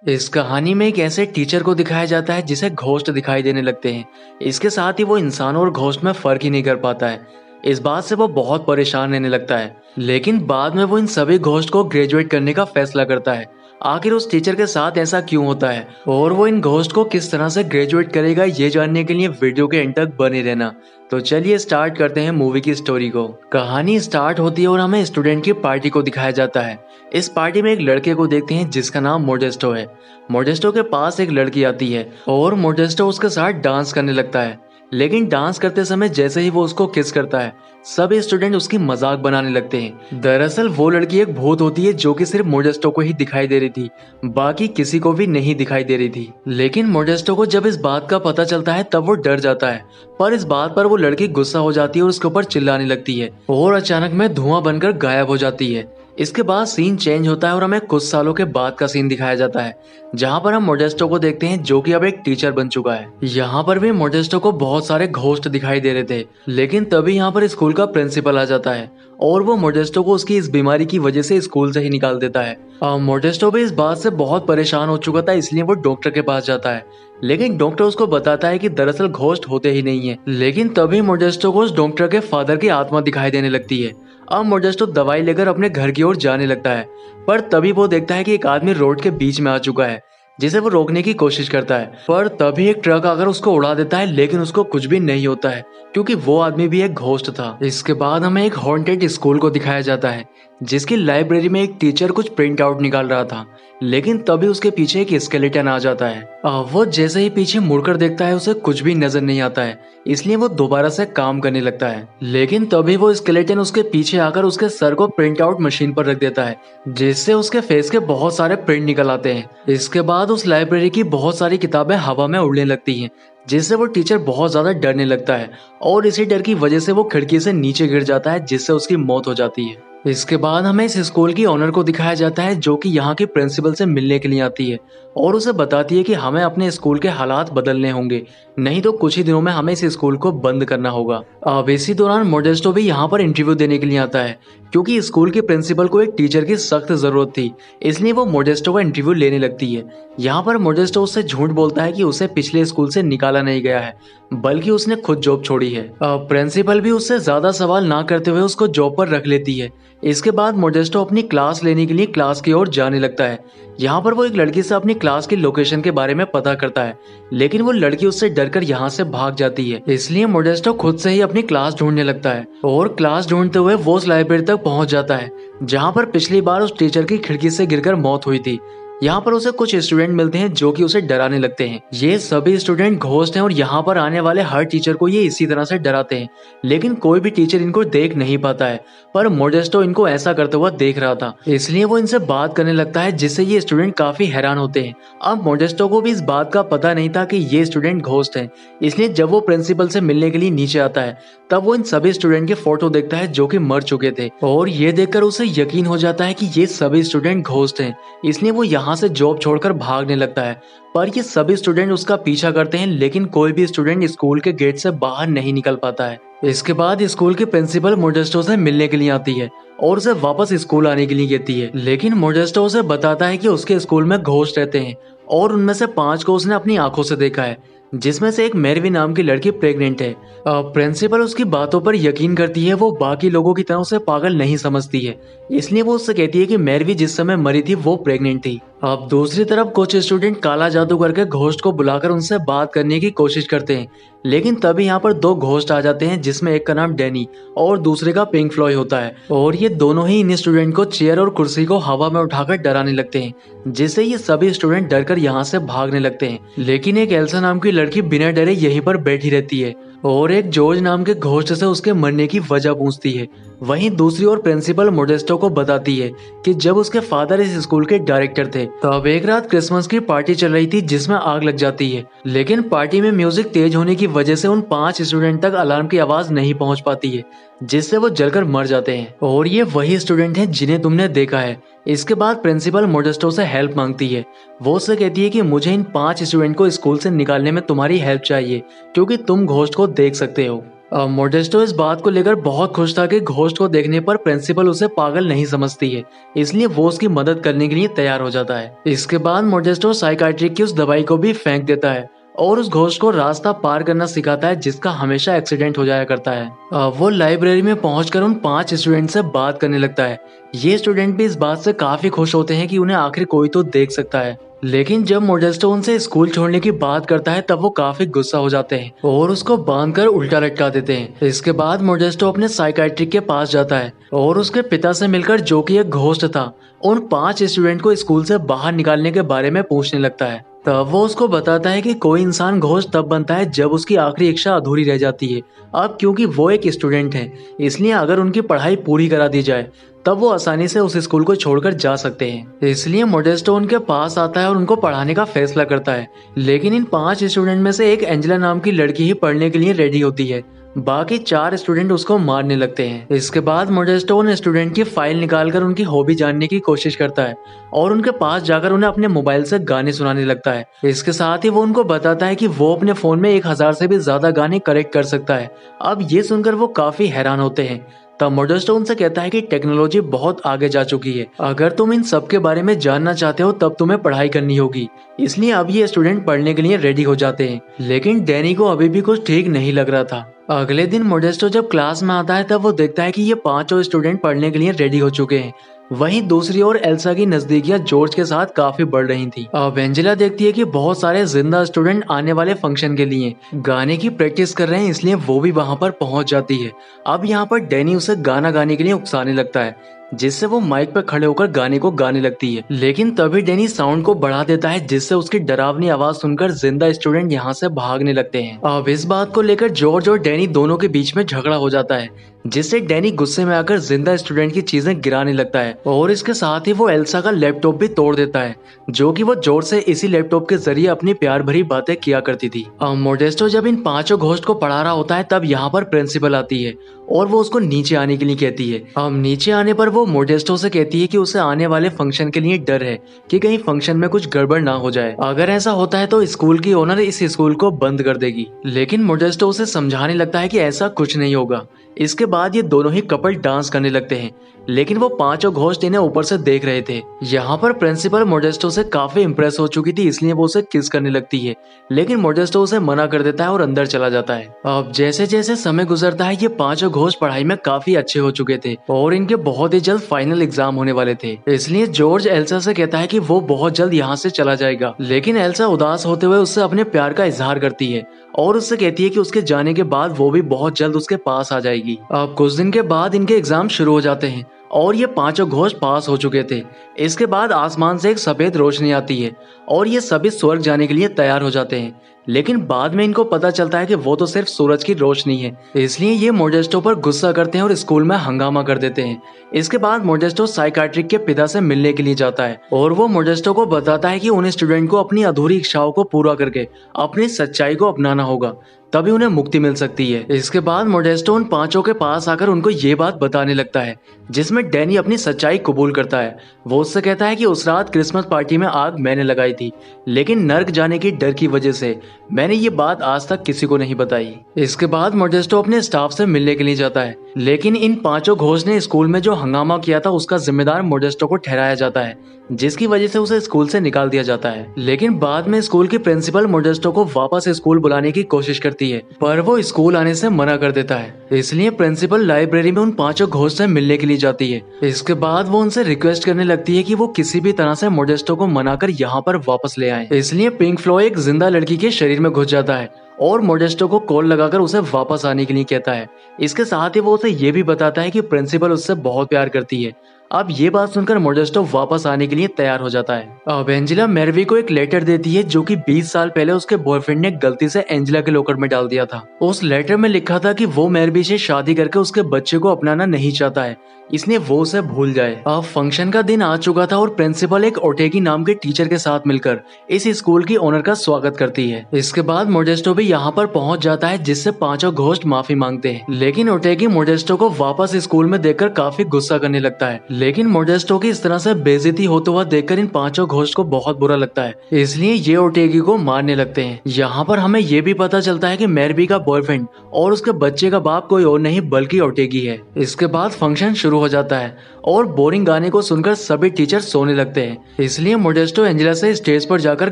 इस कहानी में एक ऐसे टीचर को दिखाया जाता है जिसे घोस्ट दिखाई देने लगते हैं। इसके साथ ही वो इंसानों और घोस्ट में फर्क ही नहीं कर पाता है। इस बात से वो बहुत परेशान रहने लगता है, लेकिन बाद में वो इन सभी घोस्ट को ग्रेजुएट करने का फैसला करता है। आखिर उस टीचर के साथ ऐसा क्यों होता है और वो इन घोस्ट को किस तरह से ग्रेजुएट करेगा, ये जानने के लिए वीडियो के एंड तक बने रहना। तो चलिए स्टार्ट करते हैं मूवी की स्टोरी को। कहानी स्टार्ट होती है और हमें स्टूडेंट की पार्टी को दिखाया जाता है। इस पार्टी में एक लड़के को देखते हैं जिसका नाम मोडेस्टो है। मोडेस्टो के पास एक लड़की आती है और मोडेस्टो उसके साथ डांस करने लगता है, लेकिन डांस करते समय जैसे ही वो उसको किस करता है, सभी स्टूडेंट उसकी मजाक बनाने लगते हैं। दरअसल वो लड़की एक भूत होती है जो कि सिर्फ मोडेस्टो को ही दिखाई दे रही थी, बाकी किसी को भी नहीं दिखाई दे रही थी। लेकिन मोडेस्टो को जब इस बात का पता चलता है तब वो डर जाता है, पर इस बात पर वो लड़की गुस्सा हो जाती है और उसके ऊपर चिल्लाने लगती है और अचानक में धुआं बनकर गायब हो जाती है। इसके बाद सीन चेंज होता है और हमें कुछ सालों के बाद का सीन दिखाया जाता है, जहाँ पर हम मोडेस्टो को देखते हैं जो कि अब एक टीचर बन चुका है। यहाँ पर भी मोडेस्टो को बहुत सारे घोस्ट दिखाई दे रहे थे, लेकिन तभी यहाँ पर स्कूल का प्रिंसिपल आ जाता है और वो मोडेस्टो को उसकी इस बीमारी की वजह से स्कूल से ही निकाल देता है। मोडेस्टो भी इस बात से बहुत परेशान हो चुका था, इसलिए वो डॉक्टर के पास जाता है, लेकिन डॉक्टर उसको बताता है कि दरअसल घोस्ट होते ही नहीं है। लेकिन तभी मोडेस्टो को उस डॉक्टर के फादर की आत्मा दिखाई देने लगती है। अब मोडेस्टो दवाई लेकर अपने घर की ओर जाने लगता है, पर तभी वो देखता है कि एक आदमी रोड के बीच में आ चुका है, जिसे वो रोकने की कोशिश करता है, पर तभी एक ट्रक आकर उसको उड़ा देता है, लेकिन उसको कुछ भी नहीं होता है क्योंकि वो आदमी भी एक घोस्ट था। इसके बाद हमें एक हॉन्टेड स्कूल को दिखाया जाता है, जिसकी लाइब्रेरी में एक टीचर कुछ प्रिंट आउट निकाल रहा था, लेकिन तभी उसके पीछे एक स्केलेटन आ जाता है। वो जैसे ही पीछे मुड़कर देखता है उसे कुछ भी नजर नहीं आता है, इसलिए वो दोबारा से काम करने लगता है, लेकिन तभी वो स्केलेटन उसके पीछे आकर उसके सर को प्रिंट आउट मशीन पर रख देता है, जिससे उसके फेस के बहुत सारे प्रिंट निकल आते हैं। इसके बाद उस लाइब्रेरी की बहुत सारी किताबें हवा में उड़ने लगती हैं, जिससे वो टीचर बहुत ज्यादा डरने लगता है और इसी डर की वजह से वो खिड़की से नीचे गिर जाता है, जिससे उसकी मौत हो जाती है। इसके बाद हमें इस स्कूल की ऑनर को दिखाया जाता है जो कि यहाँ के प्रिंसिपल से मिलने के लिए आती है और उसे बताती है कि हमें अपने स्कूल के हालात बदलने होंगे, नहीं तो कुछ ही दिनों में हमें इस स्कूल को बंद करना होगा। अब इसी दौरान मोडेस्टो भी यहाँ पर इंटरव्यू देने के लिए आता है, क्योंकि स्कूल के प्रिंसिपल को एक टीचर की सख्त जरूरत थी, इसलिए वो मोडेस्टो का इंटरव्यू लेने लगती है। यहाँ पर मोडेस्टो उससे झूठ बोलता है कि उसे पिछले स्कूल से निकाला नहीं गया है, बल्कि उसने खुद जॉब छोड़ी है। प्रिंसिपल भी उससे ज्यादा सवाल ना करते हुए उसको जॉब पर रख लेती है। इसके बाद मोडेस्टो अपनी क्लास लेने के लिए क्लास की ओर जाने लगता है। यहाँ पर वो एक लड़की से अपनी क्लास की लोकेशन के बारे में पता करता है, लेकिन वो लड़की उससे डरकर यहाँ से भाग जाती है, इसलिए मोडेस्टो खुद से ही अपनी क्लास ढूंढने लगता है और क्लास ढूंढते हुए वो उस लाइब्रेरी तक पहुंच जाता है जहाँ पर पिछली बार उस टीचर की खिड़की से गिरकर मौत हुई थी। यहाँ पर उसे कुछ स्टूडेंट मिलते हैं जो कि उसे डराने लगते हैं। ये सभी स्टूडेंट घोस्ट हैं और यहाँ पर आने वाले हर टीचर को ये इसी तरह से डराते हैं, लेकिन कोई भी टीचर इनको देख नहीं पाता है, पर मोडेस्टो इनको ऐसा करते हुआ देख रहा था, इसलिए वो इनसे बात करने लगता है, जिससे ये स्टूडेंट काफी हैरान होते हैं। अब मोडेस्टो को भी इस बात का पता नहीं था कि ये स्टूडेंट घोस्ट हैं, इसलिए जब वो प्रिंसिपल से मिलने के लिए नीचे आता है तब वो इन सभी स्टूडेंट के फोटो देखता है जो कि मर चुके थे, और ये देखकर उसे यकीन हो जाता है कि ये सभी स्टूडेंट घोस्ट हैं, इसलिए वो यहाँ से जॉब छोड़कर भागने लगता है। पर ये सभी स्टूडेंट उसका पीछा करते हैं, लेकिन कोई भी स्टूडेंट स्कूल के गेट से बाहर नहीं निकल पाता है। इसके बाद स्कूल के प्रिंसिपल मोडेस्टो से मिलने के लिए आती है और उसे वापस स्कूल आने के लिए कहती है, लेकिन मोडेस्टो उसे बताता है कि उसके स्कूल में घोस्ट रहते हैं और उनमें से 5 को उसने अपनी आंखों से देखा है, जिसमें से एक मेरवी नाम की लड़की प्रेग्नेंट है। प्रिंसिपल उसकी बातों पर यकीन करती है, वो बाकी लोगों की तरह उसे पागल नहीं समझती है, इसलिए वो उससे कहती है कि मेरवी जिस समय मरी थी वो प्रेग्नेंट थी। अब दूसरी तरफ कुछ स्टूडेंट काला जादू करके घोस्ट को बुलाकर उनसे बात करने की कोशिश करते हैं, लेकिन तभी यहाँ पर 2 घोस्ट आ जाते हैं, जिसमें एक का नाम डैनी और दूसरे का पिंक फ्लॉय होता है, और ये दोनों ही इन स्टूडेंट को चेयर और कुर्सी को हवा में उठाकर डराने लगते हैं, जिससे ये सभी स्टूडेंट डरकर यहाँ से भागने लगते हैं। लेकिन एक एल्सा नाम की लड़की बिना डरे यहीं पर बैठी रहती है और एक जॉर्ज नाम के घोस्ट से उसके मरने की वजह पूछती है। वहीं दूसरी ओर प्रिंसिपल मोडेस्टो को बताती है कि जब उसके फादर इस स्कूल के डायरेक्टर थे तब एक रात क्रिसमस की पार्टी चल रही थी जिसमें आग लग जाती है, लेकिन पार्टी में म्यूजिक तेज होने की वजह से उन 5 स्टूडेंट तक अलार्म की आवाज नहीं पहुंच पाती है, जिससे वो जलकर मर जाते हैं, और ये वही स्टूडेंट हैं जिन्हें तुमने देखा है। इसके बाद प्रिंसिपल मोडेस्टो से हेल्प मांगती है। वो उससे कहती है कि मुझे इन 5 स्टूडेंट को स्कूल से निकालने में तुम्हारी हेल्प चाहिए, क्योंकि तुम घोस्ट को देख सकते हो। मोडेस्टो इस बात को लेकर बहुत खुश था कि घोस्ट को देखने पर प्रिंसिपल उसे पागल नहीं समझती है, इसलिए वो उसकी मदद करने के लिए तैयार हो जाता है। इसके बाद मोडेस्टो साइकाइट्रिक की उस दवाई को भी फेंक देता है और उस घोस्ट को रास्ता पार करना सिखाता है जिसका हमेशा एक्सीडेंट हो जाया करता है। वो लाइब्रेरी में पहुंचकर उन 5 स्टूडेंट से बात करने लगता है। ये स्टूडेंट भी इस बात से काफी खुश होते हैं कि उन्हें आखिर कोई तो देख सकता है। लेकिन जब मोडेस्टो उनसे स्कूल छोड़ने की बात करता है तब वो काफी गुस्सा हो जाते हैं और उसको बांधकर उल्टा लटका देते हैं। इसके बाद मोडेस्टो अपने साइकाइट्रिक के पास जाता है और उसके पिता से मिलकर, जो कि एक घोस्ट था, उन 5 स्टूडेंट को स्कूल से बाहर निकालने के बारे में पूछने लगता है। तब वो उसको बताता है कि कोई इंसान घोस्ट तब बनता है जब उसकी आखिरी इच्छा अधूरी रह जाती है। अब क्योंकि वो एक स्टूडेंट है, इसलिए अगर उनकी पढ़ाई पूरी करा दी जाए तब वो आसानी से उस स्कूल को छोड़कर जा सकते हैं। इसलिए मोडेस्टो उनके पास आता है और उनको पढ़ाने का फैसला करता है। लेकिन इन 5 स्टूडेंट में से एक एंजेला नाम की लड़की ही पढ़ने के लिए रेडी होती है, बाकी 4 स्टूडेंट उसको मारने लगते हैं। इसके बाद मोडेस्टो उन स्टूडेंट की फाइल निकालकर उनकी हॉबी जानने की कोशिश करता है और उनके पास जाकर उन्हें अपने मोबाइल से गाने सुनाने लगता है। इसके साथ ही वो उनको बताता है कि वो अपने फोन में 1000 से भी ज्यादा गाने करेक्ट कर सकता है। अब ये सुनकर वो काफी हैरान होते हैं। तब मोडेस्टो उनसे कहता है कि टेक्नोलॉजी बहुत आगे जा चुकी है, अगर तुम इन सब के बारे में जानना चाहते हो तब तुम्हें पढ़ाई करनी होगी। इसलिए अब ये स्टूडेंट पढ़ने के लिए रेडी हो जाते हैं। लेकिन डैनी को अभी भी कुछ ठीक नहीं लग रहा था। अगले दिन मोडेस्टो जब क्लास में आता है तब वो देखता है कि ये 5 स्टूडेंट पढ़ने के लिए रेडी हो चुके हैं। वहीं दूसरी ओर एल्सा की नजदीकियां जॉर्ज के साथ काफी बढ़ रही थी। अब एंजेला देखती है कि बहुत सारे जिंदा स्टूडेंट आने वाले फंक्शन के लिए गाने की प्रैक्टिस कर रहे हैं, इसलिए वो भी वहां पर पहुंच जाती है। अब यहाँ पर डैनी उसे गाना गाने के लिए उकसाने लगता है, जिससे वो माइक पर खड़े होकर गाने को गाने लगती है। लेकिन तभी डैनी साउंड को बढ़ा देता है, जिससे उसकी डरावनी आवाज सुनकर जिंदा स्टूडेंट यहाँ से भागने लगते हैं। अब इस बात को लेकर जॉर्ज और डैनी दोनों के बीच में झगड़ा हो जाता है, जिससे डैनी गुस्से में आकर जिंदा स्टूडेंट की चीजें गिराने लगता है और इसके साथ ही वो एल्सा का लैपटॉप भी तोड़ देता है, जो कि वो जॉर्ज से इसी लैपटॉप के जरिए अपनी प्यार भरी बातें किया करती थी। मोडेस्टो जब इन 5 घोस्ट को पढ़ा रहा होता है तब यहाँ पर प्रिंसिपल आती है और वो उसको नीचे आने के लिए कहती है। नीचे आने पर वो मोडेस्टो से कहती है कि उसे आने वाले फंक्शन के लिए डर है कि कहीं फंक्शन में कुछ गड़बड़ ना हो जाए। अगर ऐसा होता है तो स्कूल की ओनर इस स्कूल को बंद कर देगी। लेकिन मोडेस्टो उसे समझाने लगता है कि ऐसा कुछ नहीं होगा। इसके बाद ये दोनों ही कपल डांस करने लगते हैं, लेकिन वो 5 घोस्ट इन्हें ऊपर से देख रहे थे। यहाँ पर प्रिंसिपल मोडेस्टो से काफी इम्प्रेस हो चुकी थी, इसलिए वो उसे किस करने लगती है, लेकिन मोडेस्टो उसे मना कर देता है और अंदर चला जाता है। अब जैसे जैसे समय गुजरता है ये 5 घोस्ट पढ़ाई में काफी अच्छे हो चुके थे और इनके बहुत ही जल्द फाइनल एग्जाम होने वाले थे। इसलिए जॉर्ज एल्सा से कहता है कि वो बहुत जल्द यहाँ से चला जाएगा, लेकिन एल्सा उदास होते हुए उससे अपने प्यार का इजहार करती है और उससे कहती है कि उसके जाने के बाद वो भी बहुत जल्द उसके पास आ जाएगी। अब कुछ दिन के बाद इनके एग्जाम शुरू हो जाते हैं और ये 5 घोस्ट पास हो चुके थे। इसके बाद आसमान से एक सफेद रोशनी आती है और ये सभी स्वर्ग जाने के लिए तैयार हो जाते हैं, लेकिन बाद में इनको पता चलता है कि वो तो सिर्फ सूरज की रोशनी है। इसलिए ये मोडेस्टो पर गुस्सा करते हैं और स्कूल में हंगामा कर देते हैं। इसके बाद मोडेस्टो साइकाट्रिक के पिता से मिलने के लिए जाता है और वो मोडेस्टो को बताता है कि उन स्टूडेंट को अपनी अधूरी इच्छाओं को पूरा करके अपनी सच्चाई को अपनाना होगा, तभी उन्हें मुक्ति मिल सकती है। इसके बाद मोडेस्टो उन 5 के पास आकर उनको ये बात बताने लगता है, जिसमें डैनी अपनी सच्चाई कबूल करता है। वो उससे कहता है कि उस रात क्रिसमस पार्टी में आग मैंने लगाई थी, लेकिन नर्क जाने की डर की वजह से मैंने ये बात आज तक किसी को नहीं बताई। इसके बाद मोडेस्टो अपने स्टाफ से मिलने के लिए जाता है, लेकिन इन 5 घोस्ट ने स्कूल में जो हंगामा किया था उसका जिम्मेदार मोडेस्टो को ठहराया जाता है, जिसकी वजह से उसे स्कूल से निकाल दिया जाता है। लेकिन बाद में स्कूल की प्रिंसिपल मोडेस्टो को वापस स्कूल बुलाने की कोशिश करती है, पर वो स्कूल आने से मना कर देता है। इसलिए प्रिंसिपल लाइब्रेरी में उन 5 घोस्ट से मिलने के लिए जाती है। इसके बाद वो उनसे रिक्वेस्ट करने लगती है कि वो किसी भी तरह से मोडेस्टो को मनाकर यहाँ पर वापस ले आए। इसलिए पिंक फ्लॉयड एक जिंदा लड़की के शरीर में घुस जाता है और मोडेस्टो को कॉल लगाकर उसे वापस आने के लिए कहता है। इसके साथ ही वो उसे ये भी बताता है कि प्रिंसिपल उससे बहुत प्यार करती है। अब ये बात सुनकर मोडेस्टो वापस आने के लिए तैयार हो जाता है। अब एंजेला मेरवी को एक लेटर देती है, जो कि 20 साल पहले उसके बॉयफ्रेंड ने गलती से एंजेला के लॉकर में डाल दिया था। उस लेटर में लिखा था कि वो मेरवी से शादी करके उसके बच्चे को अपनाना नहीं चाहता है, इसलिए वो उसे भूल जाए। अब फंक्शन का दिन आ चुका था और प्रिंसिपल एक ओटेगी नाम के टीचर के साथ मिलकर इस स्कूल की ओनर का स्वागत करती है। इसके बाद मोडेस्टो भी यहाँ पर पहुंच जाता है, जिससे 5 घोस्ट माफी मांगते हैं, लेकिन ओटेगी मोडेस्टो को वापस स्कूल में देखकर काफी गुस्सा करने लगता है। लेकिन मोडेस्टो की इस तरह से बेइज्जती होते हुआ देखकर इन पांचों घोस्ट को बहुत बुरा लगता है, इसलिए ये ओर्टेगी को मारने लगते हैं। यहाँ पर हमें ये भी पता चलता है कि मेरबी का बॉयफ्रेंड और उसके बच्चे का बाप कोई और नहीं बल्कि ओर्टेगी है। इसके बाद फंक्शन शुरू हो जाता है और बोरिंग गाने को सुनकर सभी टीचर सोने लगते हैं, इसलिए मोडेस्टो एंजेला से स्टेज पर जाकर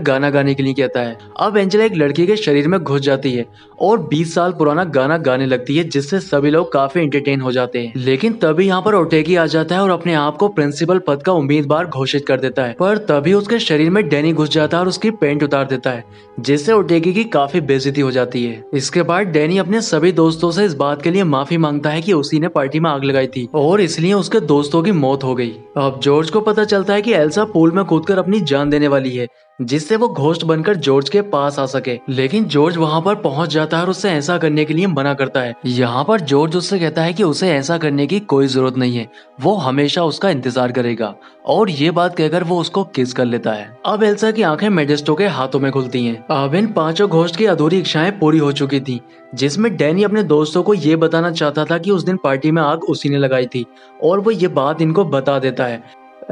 गाना गाने के लिए कहता है। अब एंजेला एक लड़की के शरीर में घुस जाती है और 20 साल पुराना गाना गाने लगती है, जिससे सभी लोग काफी एंटरटेन हो जाते हैं। लेकिन तभी यहाँ पर ओर्टेगी आ जाता है और अपने आप को प्रिंसिपल पद का उम्मीदवार घोषित कर देता है, पर तभी उसके शरीर में डैनी घुस जाता है और उसकी पैंट उतार देता है, जिससे ओर्टेगी की काफी बेइज्जती हो जाती है। इसके बाद डैनी अपने सभी दोस्तों से इस बात के लिए माफी मांगता है कि उसी ने पार्टी में आग लगाई थी और इसलिए उसके दोस्तों की मौत हो गई। अब जॉर्ज को पता चलता है कि एल्सा पूल में कूदकर अपनी जान देने वाली है, जिससे वो घोस्ट बनकर जॉर्ज के पास आ सके। लेकिन जॉर्ज वहां पर पहुंच जाता है और उससे ऐसा करने के लिए मना करता है। यहाँ पर जॉर्ज उससे कहता है कि उसे ऐसा करने की कोई जरूरत नहीं है, वो हमेशा उसका इंतजार करेगा, और ये बात कहकर वो उसको किस कर लेता है। अब एल्सा की आंखें मोडेस्टो के हाथों में खुलती हैं। अब इन पांचों घोस्ट की अधूरी इच्छाएं पूरी हो चुकी थी, जिसमें डैनी अपने दोस्तों को ये बताना चाहता था कि उस दिन पार्टी में आग उसी ने लगाई थी, और वो ये बात इनको बता देता है।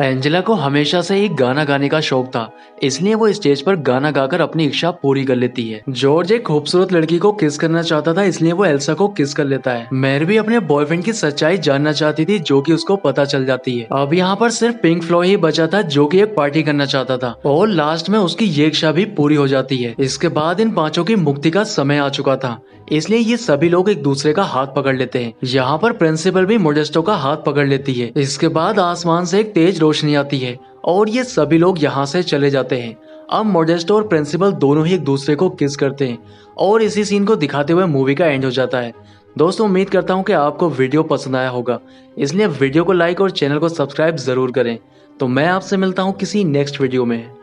एंजेला को हमेशा से एक गाना गाने का शौक था, इसलिए वो स्टेज पर गाना गाकर अपनी इच्छा पूरी कर लेती है। जॉर्ज एक खूबसूरत लड़की को किस करना चाहता था, इसलिए वो एल्सा को किस कर लेता है। मैर भी अपने बॉयफ्रेंड की सच्चाई जानना चाहती थी, जो कि उसको पता चल जाती है। अब यहाँ पर सिर्फ पिंक फ्लॉयड ही बचा था, जो कि एक पार्टी करना चाहता था, और लास्ट में उसकी ये इच्छा भी पूरी हो जाती है। इसके बाद इन पांचों की मुक्ति का समय आ चुका था, इसलिए ये सभी लोग एक दूसरे का हाथ पकड़ लेते हैं। यहाँ पर प्रिंसिपल भी मोडेस्टो का हाथ पकड़ लेती है। इसके बाद आसमान से एक तेज रोशनी आती है और ये सभी लोग यहाँ से चले जाते हैं। अब मोडेस्टो और प्रिंसिपल दोनों ही एक दूसरे को किस करते हैं और इसी सीन को दिखाते हुए मूवी का एंड हो जाता है। दोस्तों, उम्मीद करता हूँ कि आपको वीडियो पसंद आया होगा, इसलिए वीडियो को लाइक और चैनल को सब्सक्राइब जरूर करें। तो मैं आपसे मिलता हूँ किसी नेक्स्ट वीडियो में।